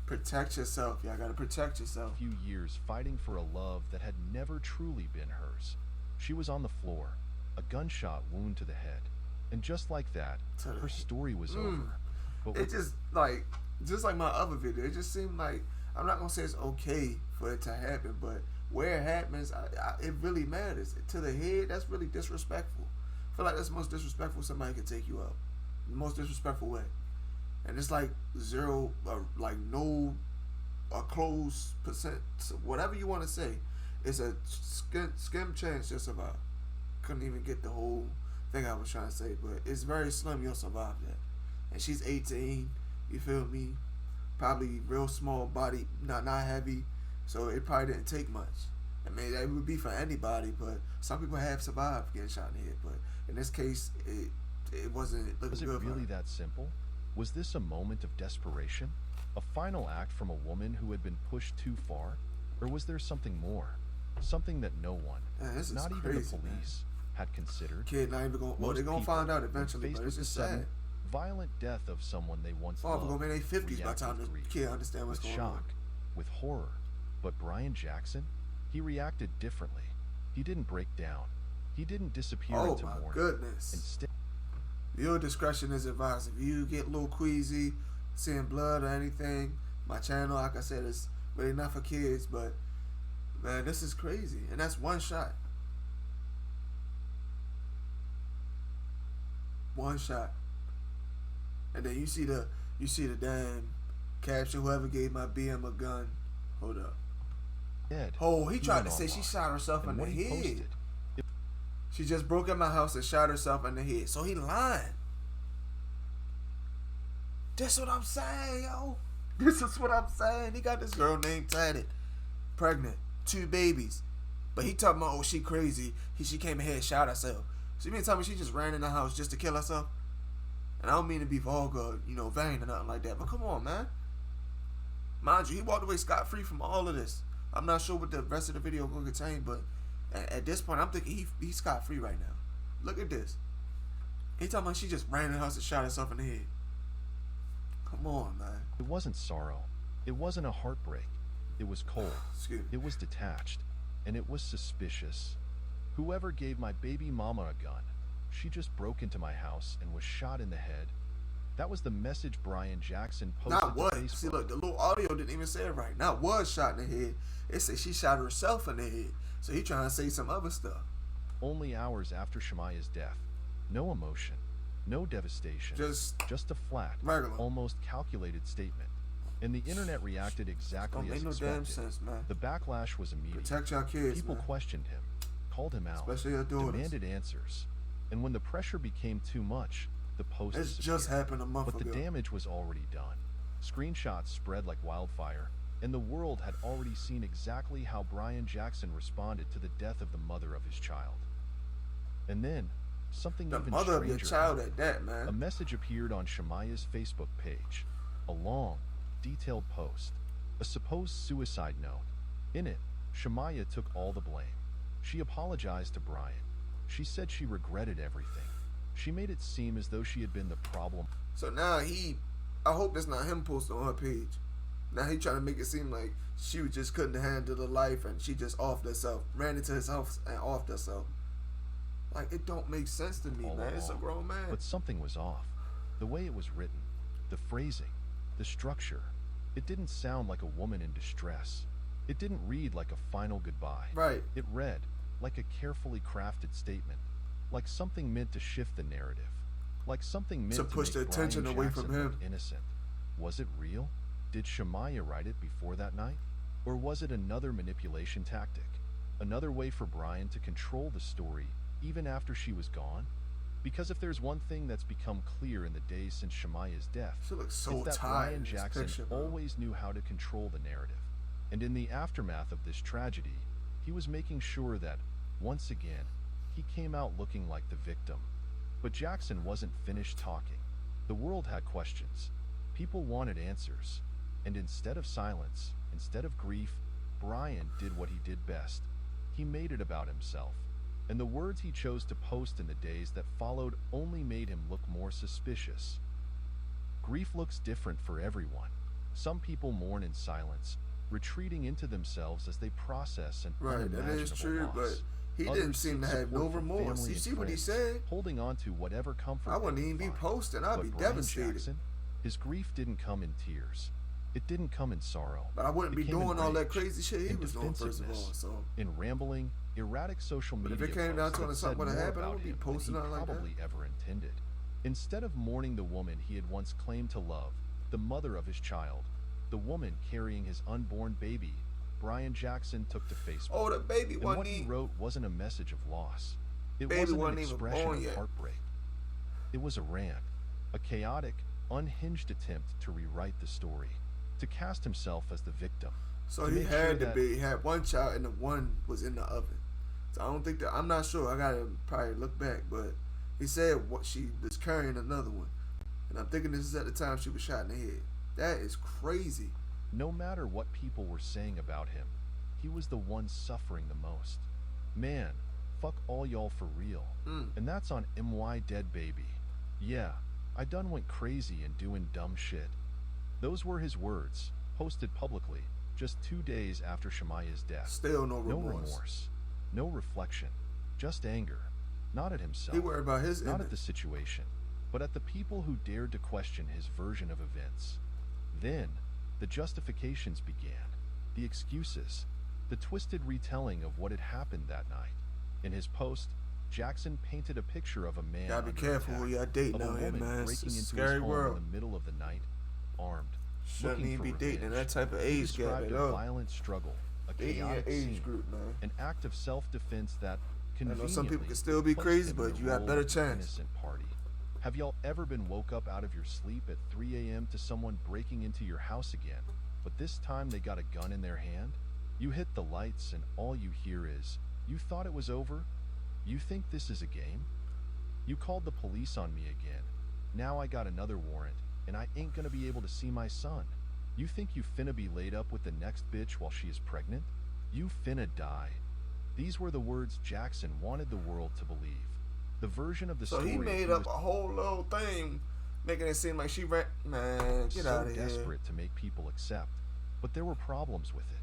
A: Protect yourself. Y'all gotta protect yourself.
B: A few years fighting for a love that had never truly been hers. She was on the floor. A gunshot wound to the head. And just like that, her story was over. But
A: it just like my other video, it just seemed like, I'm not gonna say it's okay for it to happen, but where it happens, it really matters. To the head, that's really disrespectful. I feel like that's the most disrespectful somebody can take you out. The most disrespectful way. And it's like zero, like no, a close percent, whatever you want to say. It's a skim chance you'll survive. Couldn't even get the whole thing I was trying to say, but it's very slim you'll survive that. And she's 18, you feel me? Probably real small body, not heavy, so it probably didn't take much. I mean, it would be for anybody, but some people have survived getting shot in the head. But in this case, it wasn't looking good.
B: Was it really that simple? Was this a moment of desperation? A final act from a woman who had been pushed too far? Or was there something more? Something that no one, not even the police, had considered?
A: Kid not even going. Well, they're gonna find out eventually, but it's just sad.
B: Violent death of someone they once loved.
A: Gonna be in their 50s by the time the kid understand what's going on.
B: With shock, with horror. But Brian Jackson, he reacted differently. He didn't break down. He didn't disappear into mourning.
A: Oh my goodness.
B: Instead,
A: your discretion is advised. If you get a little queasy, seeing blood or anything, my channel, like I said, is really not for kids, but man, this is crazy. And that's one shot. One shot. And then you see the damn caption, whoever gave my BM a gun. Hold up. Oh, he tried to say she shot herself in the head. She just broke in my house and shot herself in the head. So he lying. That's what I'm saying, yo. This is what I'm saying. He got this girl named tatted, pregnant, 2 babies. But he talking about, oh, she crazy. She came in here and shot herself. So you mean to tell me she just ran in the house just to kill herself? And I don't mean to be vulgar, vain or nothing like that. But come on, man. Mind you, he walked away scot-free from all of this. I'm not sure what the rest of the video going to contain, but at this point, I'm thinking he's scot-free right now. Look at this. He talking about she just ran in the house and shot herself in the head. Come on, man.
B: It wasn't sorrow. It wasn't a heartbreak. It was cold.
A: Excuse me.
B: It was detached. And it was suspicious. Whoever gave my baby mama a gun, she just broke into my house and was shot in the head. That was the message Brian Jackson posted
A: Not
B: to
A: what.
B: Facebook.
A: See, look, the little audio didn't even say it right. Not was shot in the head. It said she shot herself in the head. So he trying to say some other stuff.
B: Only hours after Shemaya's death. No emotion. No devastation.
A: Just
B: a flat,
A: regular.
B: almost calculated statement. And the internet reacted exactly
A: Don't
B: as
A: make no
B: expected.
A: damn sense, man.
B: The backlash was immediate.
A: Protect your kids,
B: People
A: man.
B: questioned him, called him out,
A: Especially your daughters.
B: demanded answers. And when the pressure became too much, the post
A: It's
B: disappeared.
A: just happened a month
B: But
A: ago.
B: the damage was already done. Screenshots spread like wildfire, and the world had already seen exactly how Brian Jackson responded to the death of the mother of his child. And then, something
A: The
B: even
A: mother of your
B: stranger
A: child
B: happened.
A: at that, man.
B: A message appeared on Shemaya's Facebook page. A long, detailed post. A supposed suicide note. In it, Shemaya took all the blame. She apologized to Brian. She said she regretted everything. She made it seem as though she had been the problem.
A: So now I hope that's not him posting on her page. Now he trying to make it seem like she just couldn't handle the life and she just offed herself, ran into his house and offed herself. Like, it don't make sense to me,
B: all
A: man. It's a
B: along.
A: grown man.
B: But something was off. The way it was written, the phrasing, the structure. It didn't sound like a woman in distress. It didn't read like a final goodbye.
A: Right.
B: It read like a carefully crafted statement, like something meant to shift the narrative, like something meant
A: To push
B: make
A: the attention
B: Brian
A: away
B: Jackson
A: from him.
B: look innocent. Was it real? Did Shemaya write it before that night? Or was it another manipulation tactic? Another way for Brian to control the story even after she was gone? Because if there's one thing that's become clear in the days since Shemaya's death,
A: She looks so
B: it's that
A: tired
B: Brian
A: in this
B: Jackson
A: picture, bro.
B: always knew how to control the narrative. And in the aftermath of this tragedy, he was making sure that, once again, he came out looking like the victim. But Jackson wasn't finished talking. The world had questions. People wanted answers. And instead of silence, instead of grief, Brian did what he did best. He made it about himself. And the words he chose to post in the days that followed only made him look more suspicious. Grief looks different for everyone. Some people mourn in silence, retreating into themselves as they process an
A: Right, that
B: unimaginable
A: is true,
B: loss.
A: but he
B: Others
A: didn't seem
B: seek
A: to have no
B: support from
A: remorse.
B: family
A: You
B: and
A: see what he
B: friends,
A: said?
B: holding on to whatever comfort
A: I
B: they
A: wouldn't
B: could
A: even be
B: find.
A: posting. I'd
B: But
A: be
B: Brian
A: devastated.
B: Jackson, his grief didn't come in tears. It didn't come in sorrow.
A: But I wouldn't
B: It
A: be
B: came in
A: doing all that
B: rage,
A: crazy shit he
B: in
A: was doing, first of all.
B: defensiveness,
A: So,
B: in rambling, erratic social
A: but
B: media
A: if it came down
B: posts
A: to it
B: that
A: and
B: said
A: something would have
B: more
A: happened, I
B: about
A: wouldn't be
B: him
A: posting
B: than he
A: nothing like that.
B: probably ever intended. Instead of mourning the woman he had once claimed to love, the mother of his child, the woman carrying his unborn baby, Brian Jackson took to Facebook.
A: Oh, the baby
B: And
A: wasn't
B: what he
A: even.
B: wrote wasn't a message of loss. It
A: Baby
B: wasn't
A: wasn't
B: an
A: even
B: expression
A: born
B: of
A: yet.
B: heartbreak. It was a rant, a chaotic, unhinged attempt to rewrite the story, to cast himself as the victim.
A: So
B: to
A: he
B: make sure
A: had to
B: that-
A: be. He had one child and the one was in the oven. So I don't think that. I'm not sure. I gotta probably look back, but he said what she was carrying another one, and I'm thinking this is at the time she was shot in the head. That is crazy.
B: No matter what people were saying about him, he was the one suffering the most. Man, fuck all y'all for real. And that's on MY Dead Baby. Yeah, I done went crazy and doing dumb shit. Those were his words, posted publicly, just 2 days after Shemaya's death.
A: Still no
B: No
A: remorse.
B: remorse, no reflection, just anger. Not at himself,
A: He worried about his
B: not at
A: image.
B: the situation, but at the people who dared to question his version of events. Then, the justifications began, the excuses, the twisted retelling of what had happened that night. In his post, Jackson painted a picture of a man
A: Gotta be
B: under
A: careful
B: attack,
A: who y'all dating
B: of a
A: out here,
B: woman
A: man. It's
B: breaking
A: a
B: into
A: scary
B: his home
A: world.
B: in the middle of the night, armed,
A: Shouldn't
B: looking
A: even
B: for
A: be dating in
B: revenge.
A: that type of
B: He
A: age gap
B: described
A: at
B: a
A: all.
B: violent struggle, a
A: Dating your
B: chaotic
A: age
B: scene,
A: group, man.
B: an act of self-defense that
A: I know
B: conveniently
A: some people can still be
B: placed
A: crazy,
B: him in
A: but
B: the
A: you got
B: role
A: better
B: of the
A: chance.
B: innocent party. Have y'all ever been woke up out of your sleep at 3 a.m. to someone breaking into your house again, but this time they got a gun in their hand? You hit the lights and all you hear is, "You thought it was over? You think this is a game? You called the police on me again. Now I got another warrant, and I ain't gonna be able to see my son. You think you finna be laid up with the next bitch while she is pregnant? You finna die." These were the words Jackson wanted the world to believe. The version of the
A: So
B: story
A: he made up a whole little thing, making it seem like she ran. Man, get
B: so
A: out of here.
B: desperate to make people accept, but there were problems with it.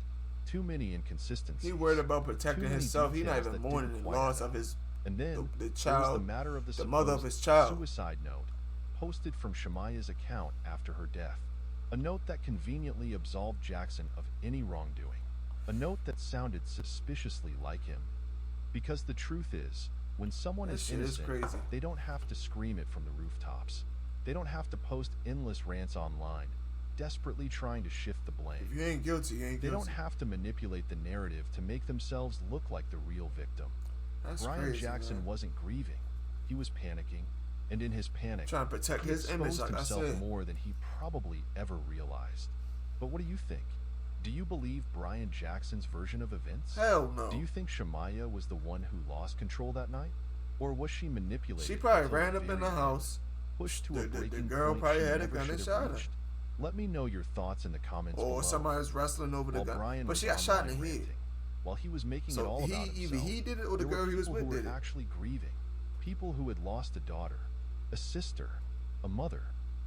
B: Too many inconsistencies.
A: He worried about
B: Too
A: protecting
B: many
A: himself. He not
B: details
A: even
B: that
A: mourning
B: didn't
A: the
B: quite
A: loss
B: add
A: of
B: up.
A: his
B: And then
A: the
B: there was the
A: child,
B: matter of
A: the mother of
B: supposed
A: his child.
B: suicide note posted from Shemaya's account after her death. A note that conveniently absolved Jackson of any wrongdoing. A note that sounded suspiciously like him. Because the truth is, when someone
A: That
B: is
A: shit is
B: innocent,
A: crazy.
B: they don't have to scream it from the rooftops. They don't have to post endless rants online, desperately trying to shift the blame.
A: If you ain't guilty, you ain't
B: They
A: guilty.
B: don't have to manipulate the narrative to make themselves look like the real victim.
A: That's
B: Brian
A: crazy,
B: Jackson
A: man.
B: wasn't grieving. He was panicking, and in his panic,
A: Trying to protect
B: he
A: his image,
B: exposed
A: like I
B: himself
A: said.
B: more than he probably ever realized. But what do you think? Do you believe Brian Jackson's version of events?
A: Hell no.
B: Do you think Shemaya was the one who lost control that night? Or was she manipulated?
A: She probably
B: until
A: ran
B: the
A: up in
B: very
A: the
B: end,
A: house.
B: pushed to a
A: The
B: breaking
A: girl
B: point
A: probably
B: she
A: had a
B: never
A: gun and
B: should
A: shot
B: have
A: her.
B: reached? Let me know your thoughts in the comments
A: Or
B: below.
A: somebody's wrestling over the
B: While
A: gun.
B: Brian
A: But
B: was
A: she got shot in the
B: online
A: head.
B: ranting, while he was making it
A: So
B: all about
A: either
B: himself,
A: he did it or the
B: there
A: girl
B: were
A: he was
B: people
A: with
B: who
A: did
B: were
A: it.
B: actually grieving. People who had lost a daughter, a sister, a mother.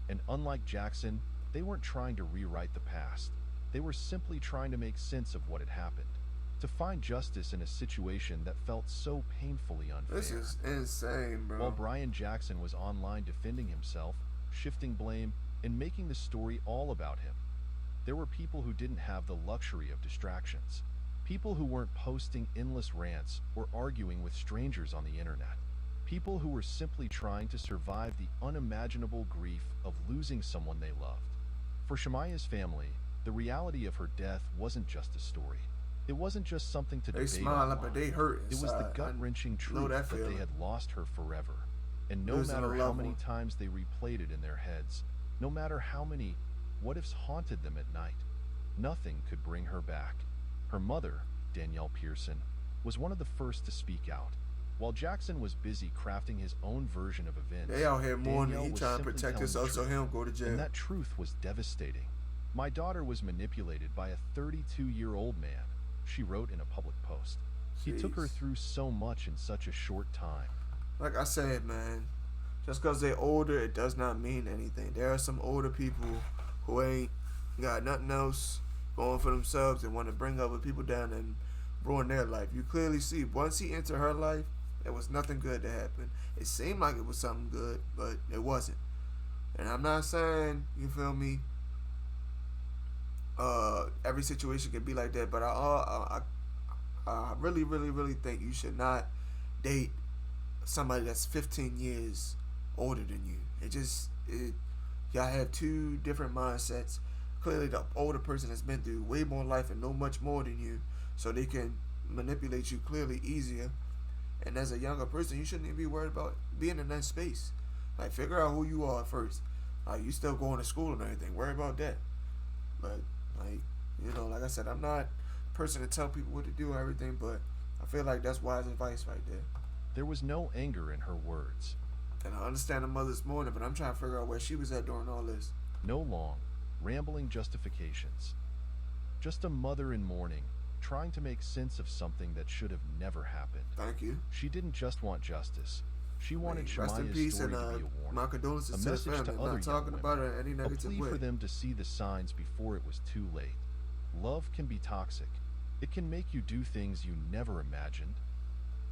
B: And unlike Jackson, they weren't trying to rewrite the past. They were simply trying to make sense of what had happened. To find justice in a situation that felt so painfully unfair.
A: This is insane, bro.
B: While Brian Jackson was online defending himself, shifting blame, and making the story all about him, there were people who didn't have the luxury of distractions. People who weren't posting endless rants or arguing with strangers on the internet. People who were simply trying to survive the unimaginable grief of losing someone they loved. For Shemaya's family, the reality of her death wasn't just a story. It wasn't just something to
A: They
B: debate
A: smile
B: online.
A: but they hurt
B: It was the
A: inside.
B: gut-wrenching
A: I know
B: truth
A: that
B: that they
A: feeling.
B: had lost her forever. And no
A: Losing a
B: matter how
A: loved
B: many
A: one.
B: times they replayed it in their heads, no matter how many what-ifs haunted them at night, nothing could bring her back. Her mother, Danielle Pearson, was one of the first to speak out. While Jackson was busy crafting his own version of events,
A: They out here mourning.
B: Danielle
A: He
B: was
A: trying to
B: simply
A: protect
B: telling
A: himself
B: the
A: so he
B: truth.
A: don't go to jail.
B: And that truth was devastating. My daughter was manipulated by a 32-year-old man, she wrote in a public post. He took her
A: Jeez.
B: through so much in such a short time.
A: Like I said, man, just because they're older, it does not mean anything. There are some older people who ain't got nothing else going for themselves and want to bring other people down and ruin their life. You clearly see, once he entered her life, there was nothing good to happen. It seemed like it was something good, but it wasn't. And I'm not saying, you feel me, every situation can be like that, but I really, really, really think you should not date somebody that's 15 years older than you. Y'all have two different mindsets. Clearly, the older person has been through way more life and know much more than you, so they can manipulate you clearly easier. And as a younger person, you shouldn't even be worried about being in that space. Like, figure out who you are first. Like, you still going to school and everything. Worry about that. But, like, you know, like I said, I'm not a person to tell people what to do or everything, but I feel like that's wise advice right there.
B: There was no anger in her words.
A: And I understand the mother's mourning, but I'm trying to figure out where she was at during all this.
B: No long, rambling justifications. Just a mother in mourning, trying to make sense of something that should have never happened.
A: Thank you.
B: She didn't just want justice. She wanted
A: Rest in
B: Shemaya's
A: peace,
B: story
A: and
B: to be a warning.
A: my condolences
B: A
A: to the
B: message
A: family.
B: to
A: I'm
B: other
A: not talking
B: young
A: about
B: women.
A: it in any
B: A
A: negative
B: plea
A: way.
B: for them to see the signs before it was too late. Love can be toxic. It can make you do things you never imagined.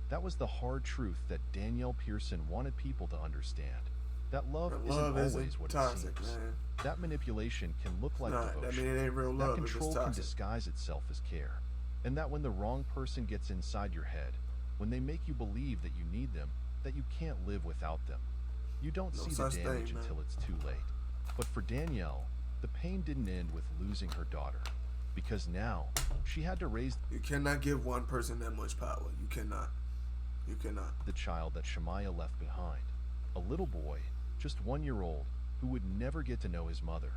B: That was the hard truth that Danielle Pearson wanted people to understand. That love
A: But
B: isn't
A: love
B: always
A: isn't
B: what
A: toxic,
B: it seems.
A: man.
B: That manipulation can look like
A: Nah,
B: devotion.
A: I mean, it ain't real
B: That
A: love if it's
B: control can
A: toxic.
B: disguise itself as care. And that when the wrong person gets inside your head, when they make you believe that you need them, that you can't live without them, you don't
A: No
B: see the
A: such
B: damage
A: thing, man.
B: until it's too late. But for Danielle, the pain didn't end with losing her daughter, because now she had to raise
A: You cannot give one person that much power. You cannot. You cannot.
B: the child that Shemaya left behind. A little boy, just 1 year old, who would never get to know his mother,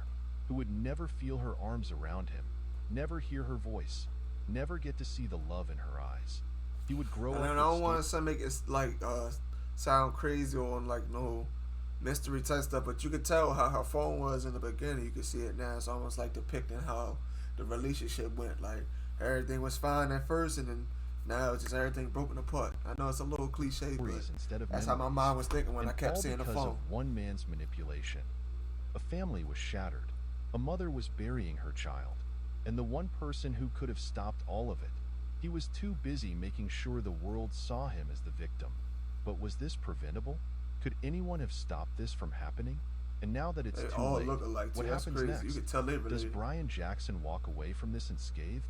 B: who would never feel her arms around him, never hear her voice, never get to see the love in her eyes. He would grow
A: And
B: up
A: I
B: with
A: don't want to make it like sound crazy or like no mystery type stuff, but you could tell how her phone was in the beginning. You could see it now. It's almost like depicting how the relationship went. Like everything was fine at first, and then now it's just everything broken apart. I know it's a little cliche, but
B: stories instead of
A: that's how my
B: memories.
A: mind was thinking when I
B: And
A: kept
B: all
A: seeing the
B: because
A: phone.
B: of one man's manipulation. A family was shattered. A mother was burying her child. and the one person who could have stopped all of it. He was too busy making sure the world saw him as the victim. But was this preventable? Could anyone have stopped this from happening? And now that it's
A: They
B: too
A: all
B: late,
A: look alike too.
B: what
A: That's
B: happens
A: crazy.
B: next?
A: You can tell they
B: Does
A: related.
B: Brian Jackson walk away from this unscathed?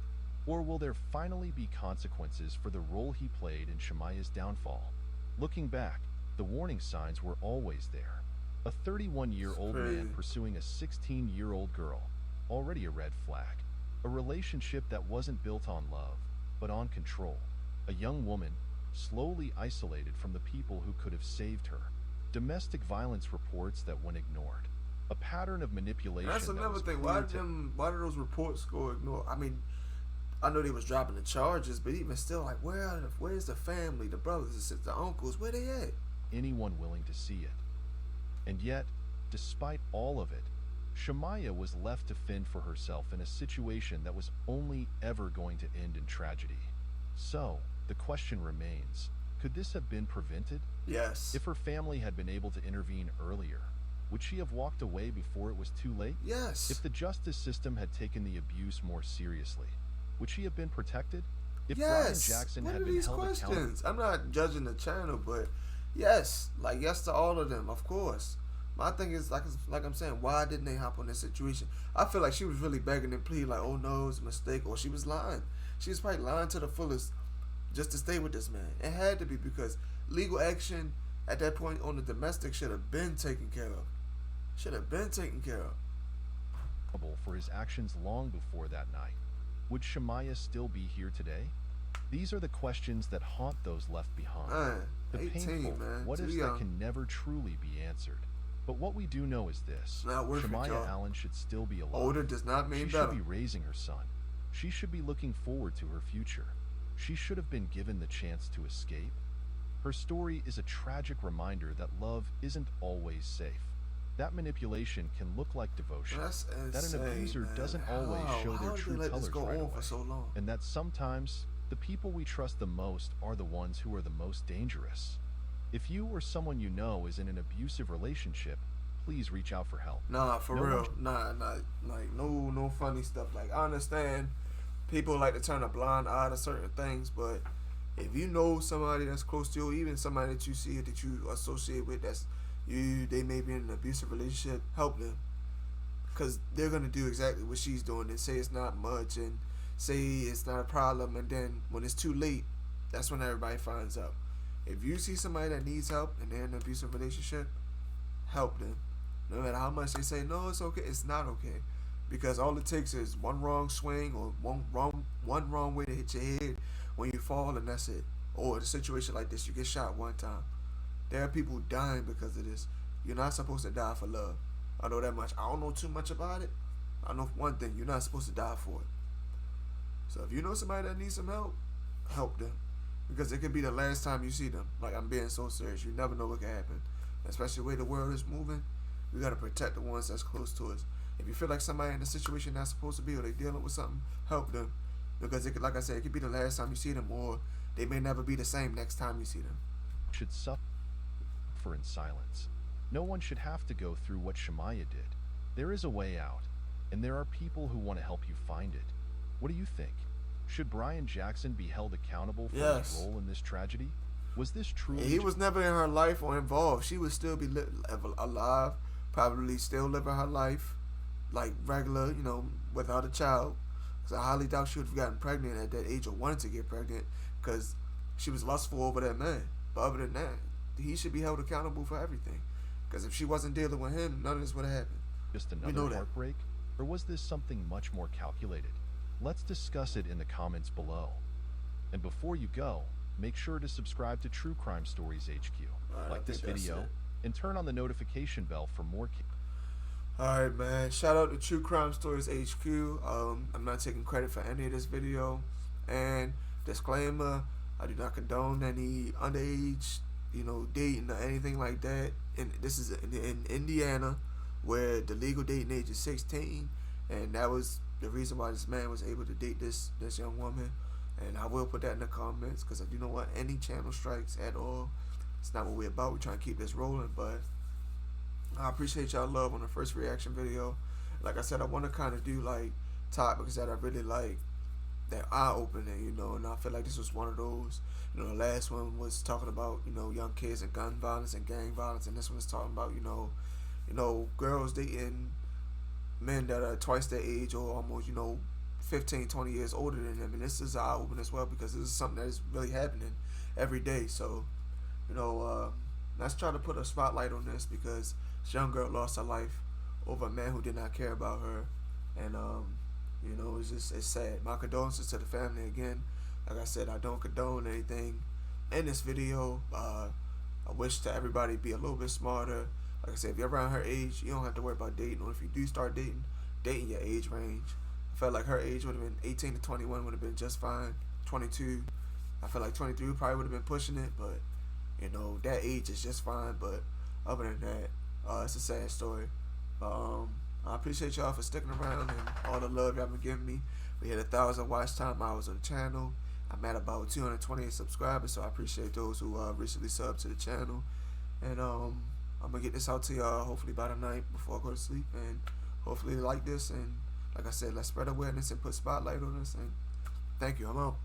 B: Or will there finally be consequences for the role he played in Shemaya's downfall? Looking back, the warning signs were always there. A 31-year-old man pursuing a 16-year-old girl, already a red flag. A relationship that wasn't built on love, but on control. A young woman, slowly isolated from the people who could have saved her. Domestic violence reports that went ignored. A pattern of manipulation.
A: That's another thing. Why did those reports go ignored? I mean, I know they was dropping the charges, but even still, like, where's the family, the brothers, the sisters, the uncles? Where they at?
B: Anyone willing to see it. And yet, despite all of it, Shemaya was left to fend for herself in a situation that was only ever going to end in tragedy. So, the question remains, could this have been prevented?
A: Yes.
B: If her family had been able to intervene earlier, would she have walked away before it was too late?
A: Yes.
B: If the justice system had taken the abuse more seriously, would she have been protected? If
A: yes.
B: Brian Jackson
A: what
B: had
A: are
B: been
A: these
B: held
A: questions?
B: accountable.
A: I'm not judging the channel, but yes, like yes to all of them, of course. My thing is like I'm saying, why didn't they hop on this situation? I feel like she was really begging and pleading, like, oh no, it's a mistake, or she was lying. She was probably lying to the fullest just to stay with this man. It had to be, because legal action at that point on the domestic should have been taken care of. Should have been taken care of.
B: For his actions long before that night. Would Shemaya still be here today? These are the questions that haunt those left behind.
A: Man,
B: The
A: 18,
B: painful
A: man.
B: what
A: Too
B: ifs
A: young.
B: that can never truly be answered. But what we do know is this.
A: Not worth it,
B: Shemaya
A: y'all.
B: Allen should still be alive.
A: Older does not mean
B: She
A: better.
B: should be raising her son. She should be looking forward to her future. She should have been given the chance to escape. Her story is a tragic reminder that love isn't always safe. That manipulation can look like devotion.
A: That's insane,
B: That an abuser
A: man.
B: doesn't always show
A: How
B: their
A: did they
B: true
A: let
B: colors
A: this go
B: right
A: on
B: away.
A: for so long?
B: And that sometimes the people we trust the most are the ones who are the most dangerous. If you or someone you know is in an abusive relationship, please reach out for help.
A: Nah, for
B: No
A: real.
B: one-
A: Nah, like no funny stuff. Like, I understand people like to turn a blind eye to certain things, but if you know somebody that's close to you, even somebody that you see that you associate with, they may be in an abusive relationship, help them, because they're gonna do exactly what she's doing and say it's not much and say it's not a problem, and then when it's too late, that's when everybody finds out. If you see somebody that needs help and they're in an abusive relationship, help them. No matter how much they say, no, it's okay, it's not okay. Because all it takes is one wrong swing or one wrong way to hit your head when you fall, and that's it. Or in a situation like this, you get shot one time. There are people dying because of this. You're not supposed to die for love. I know that much. I don't know too much about it. I know one thing, you're not supposed to die for it. So if you know somebody that needs some help them. Because it could be the last time you see them. Like, I'm being so serious. You never know what can happen. Especially the way the world is moving. We got to protect the ones that's close to us. If you feel like somebody in a situation that's supposed to be, or they dealing with something, help them. Because it could, like I said, it could be the last time you see them, or they may never be the same next time you see them.
B: Should suffer in silence. No one should have to go through what Shemaya did. There is a way out, and there are people who want to help you find it. What do you think? Should Brian Jackson be held accountable for
A: Yes.
B: his role in this tragedy? Was this truly...
A: He was never in her life or involved. She would still be alive, probably still living her life like regular, without a child. Because I highly doubt she would have gotten pregnant at that age or wanted to get pregnant, because she was lustful over that man. But other than that, he should be held accountable for everything. Because if she wasn't dealing with him, none of this would have happened.
B: Just
A: know
B: another
A: that.
B: heartbreak? Or was this something much more calculated? Let's discuss it in the comments below. And before you go, make sure to subscribe to True Crime Stories HQ,
A: Alright,
B: like
A: I
B: this
A: think that's
B: video,
A: it.
B: and turn on the notification bell for more.
A: Alright, man. Shout out to True Crime Stories HQ. I'm not taking credit for any of this video. And disclaimer, I do not condone any underage, dating or anything like that. And this is in Indiana, where the legal dating age is 16. And that was the reason why this man was able to date this young woman. And I will put that in the comments, because you know what, any channel strikes at all, it's not what we're about. We're trying to keep this rolling. But I appreciate y'all love on the first reaction video. Like I said, I want to kind of do like topics that I really like, that eye opening, and I feel like this was one of those. The last one was talking about, young kids and gun violence and gang violence, and this one's talking about, girls dating men that are twice their age or almost, 15, 20 years older than them. And this is eye opening as well, because this is something that is really happening every day. So, you know, uh, let's try to put a spotlight on this, because this young girl lost her life over a man who did not care about her. And, it's sad. My condolences to the family again. Like I said, I don't condone anything in this video. I wish to everybody be a little bit smarter. Like I said, if you're around her age, you don't have to worry about dating. Or if you do start dating your age range. I felt like her age would have been 18 to 21 would have been just fine. 22, I feel like 23 probably would have been pushing it, but that age is just fine. But other than that, it's a sad story. But I appreciate y'all for sticking around and all the love y'all been giving me. We hit 1,000 watch time hours on the channel. I'm at about 220 subscribers, so I appreciate those who recently subbed to the channel. And I'm gonna get this out to y'all hopefully by the night before I go to sleep, and hopefully you like this. And like I said, let's spread awareness and put spotlight on this. And thank you. I'm out.